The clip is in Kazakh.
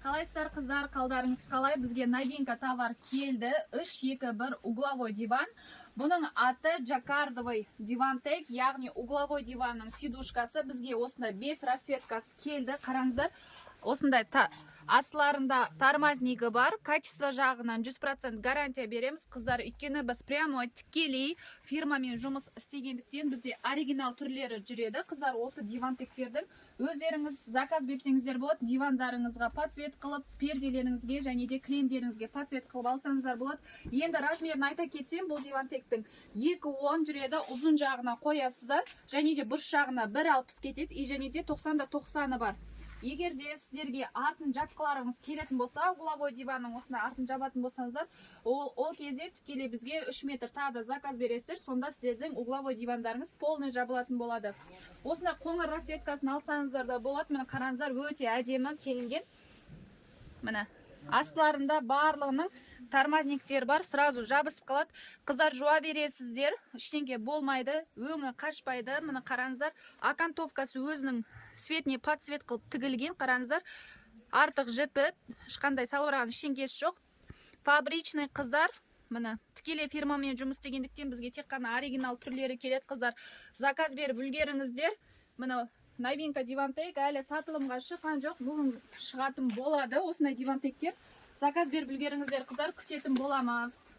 Қалайсыздар қыздар, қалдарыңыз қалай? Бізге новинка товар келді. 3-2-1 угловой диван. Бұның аты жаккардовый дивантек, яғни угловой диванның сидушкасы. Бізге осындай 5 расцветкасы келді. Қараңыздар, осындай астыларында тормознигі бар. Качество жағынан 100% гарантия береміз. Қыздар, өйткені біз прямо тікелей фирмамен жұмыс істегендіктен бізде оригинал түрлері жүреді. Қыздар, осы дивантектердің өздеріңіз заказ берсеңіздер болады. Дивандарыңызға подсвет қылып, перделеріңізге және де кілемдеріңізге подсвет қылып алсаңыздар болады. Енді размерін айта кетсем, бұл дивантектің 2,10 жүреді, ұзын жағына қоясыздар, және де бұрыш жағына 1,60 кетеді, және де 90-да 90-ы бар. Егер де сіздерге артын жапқыларыңыз келетін болса, угловой диванның осына артын жабатын болсаңыздар, ол кезде тікелей бізге 3 метр тағы да заказ бересіздер, сонда сіздердің угловой дивандарыңыз полный жабылатын болады. Осына қоңыр расцветкасын алсаңыздар да болады. Міне қараңыздар, өте әдемі келінген. Міне астыларында барлығының тормозниктер бар, сразу жабысып қалады. Қыздар, жуа бересіздер, ештеңе болмайды, өңі қашпайды. Міне қараңыздар, окантовкасы өзінің светіне подсвет қылып тігілген. Қараңыздар, артық жіпі, ешқандай салбыраған ештеңкесі жоқ. Фабричный қыздар, міне тікелей фирмамен жұмыс істегендіктен бізге тек қана оригинал түрлері келеді. Қыздар, заказ беріп үлгеріңіздер. Міне новинка дивантек әлі сатылымға шыққан жоқ, бүгін шығатын болады. Осындай дивантектер заказ беріп үлгеріңіздер, қыздар, күтетін боламыз.